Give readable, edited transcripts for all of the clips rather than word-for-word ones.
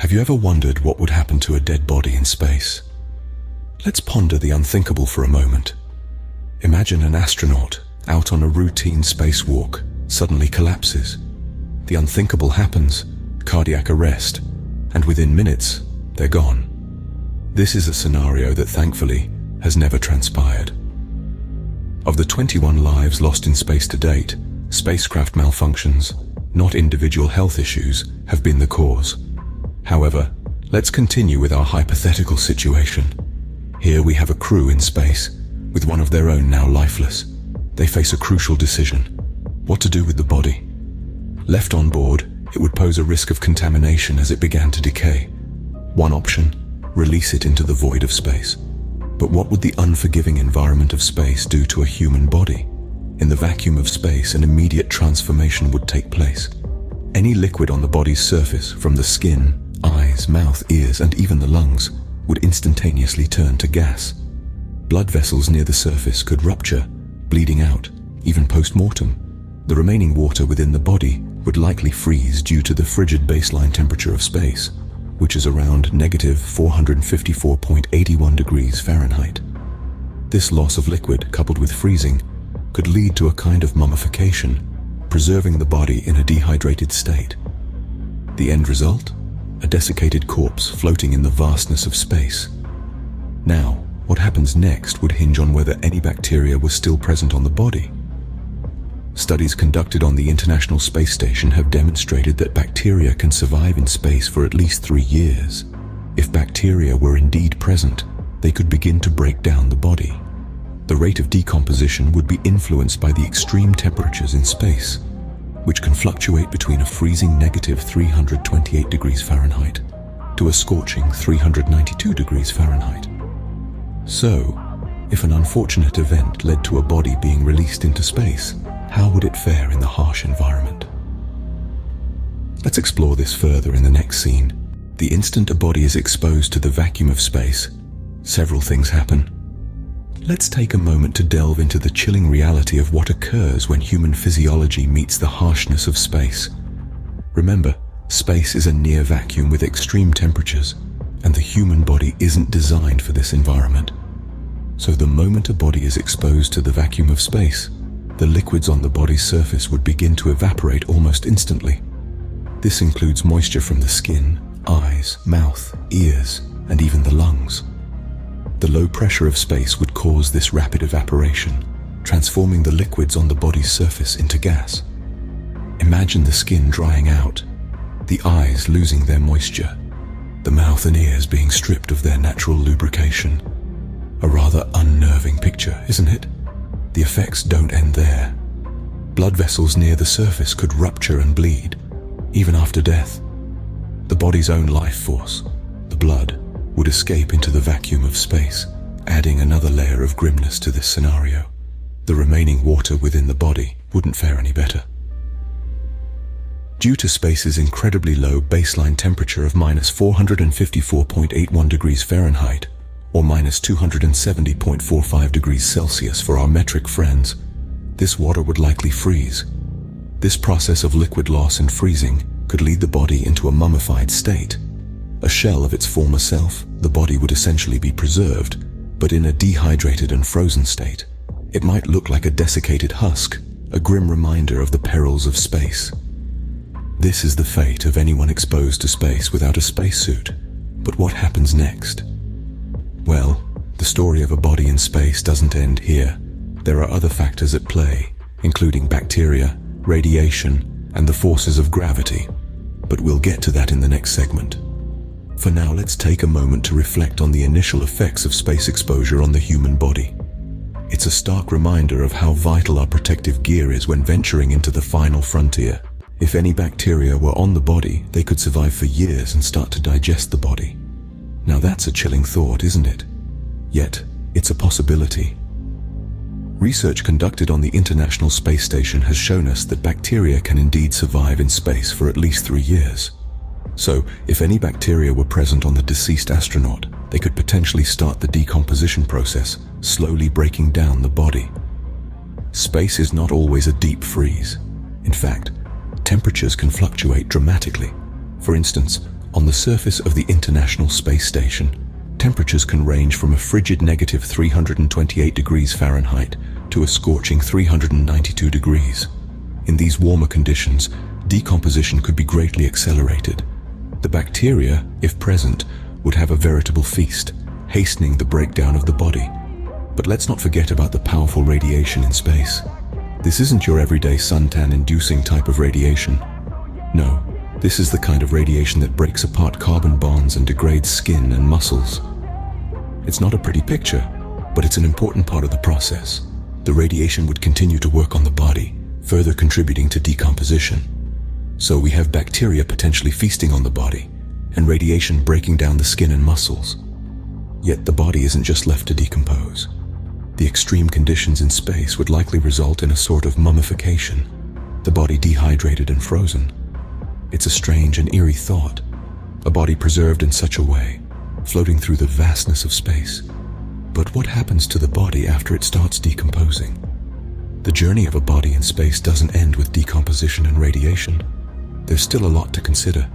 Have you ever wondered what would happen to a dead body in space? Let's ponder the unthinkable for a moment. Imagine an astronaut out on a routine spacewalk suddenly collapses. The unthinkable happens, cardiac arrest, and within minutes, they're gone. This is a scenario that thankfully has never transpired. Of the 21 lives lost in space to date, spacecraft malfunctions, not individual health issues, have been the cause. However, let's continue with our hypothetical situation. Here we have a crew in space, with one of their own now lifeless. They face a crucial decision: what to do with the body. Left on board, it would pose a risk of contamination as it began to decay. One option, release it into the void of space. But what would the unforgiving environment of space do to a human body? In the vacuum of space, an immediate transformation would take place. Any liquid on the body's surface, from the skin, eyes, mouth, ears, and even the lungs, would instantaneously turn to gas. Blood vessels near the surface could rupture, bleeding out, even post-mortem. The remaining water within the body would likely freeze due to the frigid baseline temperature of space, which is around negative 454.81 degrees Fahrenheit. This loss of liquid, coupled with freezing, could lead to a kind of mummification, preserving the body in a dehydrated state. The end result? A desiccated corpse floating in the vastness of space. Now, what happens next would hinge on whether any bacteria was still present on the body. Studies conducted on the International Space Station have demonstrated that bacteria can survive in space for at least 3 years. If bacteria were indeed present, they could begin to break down the body. The rate of decomposition would be influenced by the extreme temperatures in space, which can fluctuate between a freezing negative 328 degrees Fahrenheit to a scorching 392 degrees Fahrenheit. So, if an unfortunate event led to a body being released into space, how would it fare in the harsh environment? Let's explore this further in the next scene. The instant a body is exposed to the vacuum of space, several things happen. Let's take a moment to delve into the chilling reality of what occurs when human physiology meets the harshness of space. Remember, space is a near vacuum with extreme temperatures, and the human body isn't designed for this environment. So the moment a body is exposed to the vacuum of space, the liquids on the body's surface would begin to evaporate almost instantly. This includes moisture from the skin, eyes, mouth, ears, and even the lungs. The low pressure of space would cause this rapid evaporation, transforming the liquids on the body's surface into gas. Imagine the skin drying out, the eyes losing their moisture, the mouth and ears being stripped of their natural lubrication. A rather unnerving picture, isn't it? The effects don't end there. Blood vessels near the surface could rupture and bleed, even after death. The body's own life force, the blood, would escape into the vacuum of space, adding another layer of grimness to this scenario. The remaining water within the body wouldn't fare any better. Due to space's incredibly low baseline temperature of minus 454.81 degrees Fahrenheit, or minus 270.45 degrees Celsius for our metric friends, this water would likely freeze. This process of liquid loss and freezing could lead the body into a mummified state. A shell of its former self, the body would essentially be preserved, but in a dehydrated and frozen state. It might look like a desiccated husk, a grim reminder of the perils of space. This is the fate of anyone exposed to space without a spacesuit. But what happens next? Well, the story of a body in space doesn't end here. There are other factors at play, including bacteria, radiation, and the forces of gravity. But we'll get to that in the next segment. For now, let's take a moment to reflect on the initial effects of space exposure on the human body. It's a stark reminder of how vital our protective gear is when venturing into the final frontier. If any bacteria were on the body, they could survive for years and start to digest the body. Now that's a chilling thought, isn't it? Yet, it's a possibility. Research conducted on the International Space Station has shown us that bacteria can indeed survive in space for at least 3 years. So, if any bacteria were present on the deceased astronaut, they could potentially start the decomposition process, slowly breaking down the body. Space is not always a deep freeze. In fact, temperatures can fluctuate dramatically. For instance, On the surface of the International Space Station, temperatures can range from a frigid negative 328 degrees Fahrenheit to a scorching 392 degrees. In these warmer conditions, decomposition could be greatly accelerated. The bacteria, if present, would have a veritable feast, hastening the breakdown of the body. But let's not forget about the powerful radiation in space. This isn't your everyday suntan-inducing type of radiation. No, this is the kind of radiation that breaks apart carbon bonds and degrades skin and muscles. It's not a pretty picture, but it's an important part of the process. The radiation would continue to work on the body, further contributing to decomposition. So we have bacteria potentially feasting on the body, and radiation breaking down the skin and muscles. Yet the body isn't just left to decompose. The extreme conditions in space would likely result in a sort of mummification, the body dehydrated and frozen. It's a strange and eerie thought, a body preserved in such a way, floating through the vastness of space. But what happens to the body after it starts decomposing? The journey of a body in space doesn't end with decomposition and radiation. There's still a lot to consider,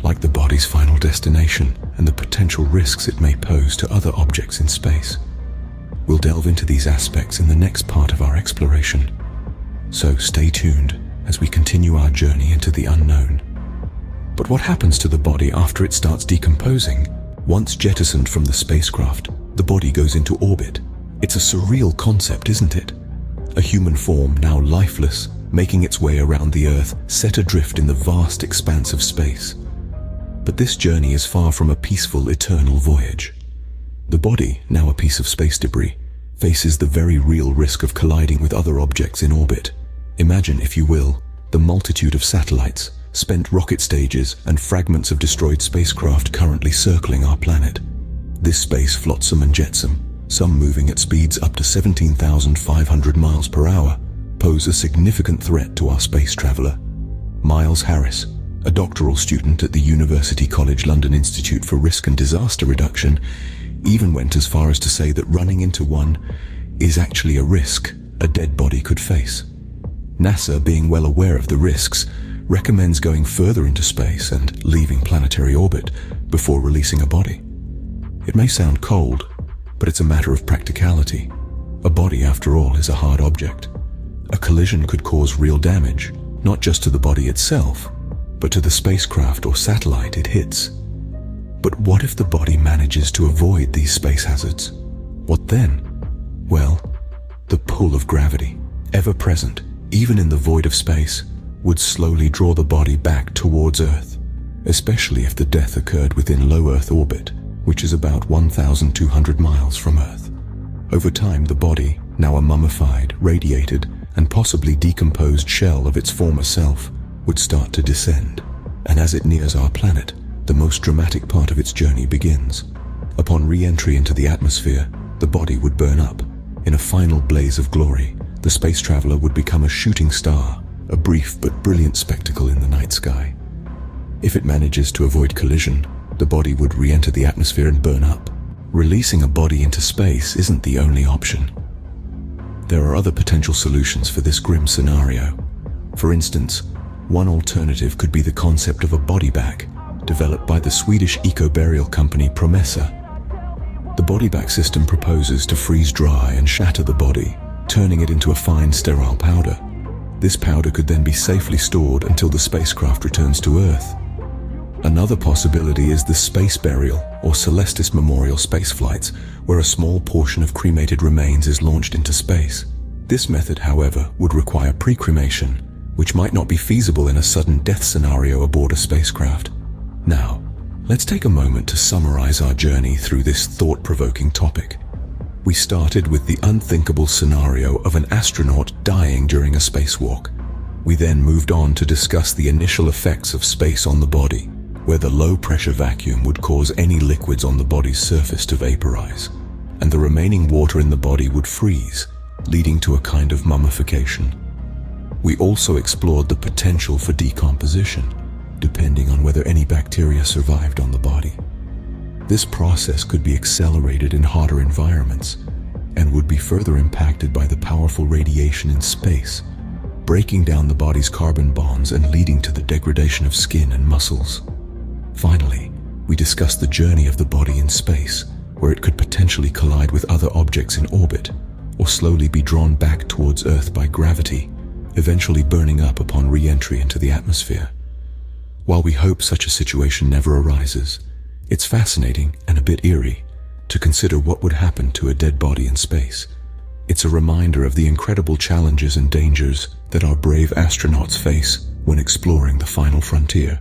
like the body's final destination and the potential risks it may pose to other objects in space. We'll delve into these aspects in the next part of our exploration. So stay tuned as we continue our journey into the unknown. But what happens to the body after it starts decomposing? Once jettisoned from the spacecraft, the body goes into orbit. It's a surreal concept, isn't it? A human form, now lifeless, making its way around the Earth, set adrift in the vast expanse of space. But this journey is far from a peaceful, eternal voyage. The body, now a piece of space debris, faces the very real risk of colliding with other objects in orbit. Imagine, if you will, the multitude of satellites, spent rocket stages, and fragments of destroyed spacecraft currently circling our planet. This space flotsam and jetsam, some moving at speeds up to 17,500 miles per hour, pose a significant threat to our space traveler. Miles Harris, a doctoral student at the University College London Institute for Risk and Disaster Reduction, even went as far as to say that running into one is actually a risk a dead body could face. NASA, being well aware of the risks, recommends going further into space and leaving planetary orbit before releasing a body. It may sound cold, but it's a matter of practicality. A body, after all, is a hard object. A collision could cause real damage, not just to the body itself, but to the spacecraft or satellite it hits. But what if the body manages to avoid these space hazards? What then? Well, the pull of gravity, ever present, even in the void of space, would slowly draw the body back towards Earth, especially if the death occurred within low Earth orbit, which is about 1,200 miles from Earth. Over time, the body, now a mummified, radiated, and possibly decomposed shell of its former self, would start to descend. And as it nears our planet, the most dramatic part of its journey begins. Upon re-entry into the atmosphere, the body would burn up. In a final blaze of glory, the space traveler would become a shooting star, a brief but brilliant spectacle in the night sky. If it manages to avoid collision, the body would re-enter the atmosphere and burn up. Releasing a body into space isn't the only option. There are other potential solutions for this grim scenario. For instance, one alternative could be the concept of a body bag, developed by the Swedish eco-burial company Promessa. The body bag system proposes to freeze dry and shatter the body, turning it into a fine, sterile powder. This powder could then be safely stored until the spacecraft returns to Earth. Another possibility is the space burial or Celestis memorial space flights, where a small portion of cremated remains is launched into space. This method, however, would require pre-cremation, which might not be feasible in a sudden death scenario aboard a spacecraft. Now, let's take a moment to summarize our journey through this thought-provoking topic. We started with the unthinkable scenario of an astronaut dying during a spacewalk. We then moved on to discuss the initial effects of space on the body, where the low-pressure vacuum would cause any liquids on the body's surface to vaporize, and the remaining water in the body would freeze, leading to a kind of mummification. We also explored the potential for decomposition, depending on whether any bacteria survived on the body. This process could be accelerated in hotter environments and would be further impacted by the powerful radiation in space, breaking down the body's carbon bonds and leading to the degradation of skin and muscles. Finally, we discussed the journey of the body in space, where it could potentially collide with other objects in orbit, or slowly be drawn back towards Earth by gravity, eventually burning up upon re-entry into the atmosphere. While we hope such a situation never arises, it's fascinating and a bit eerie to consider what would happen to a dead body in space. It's a reminder of the incredible challenges and dangers that our brave astronauts face when exploring the final frontier.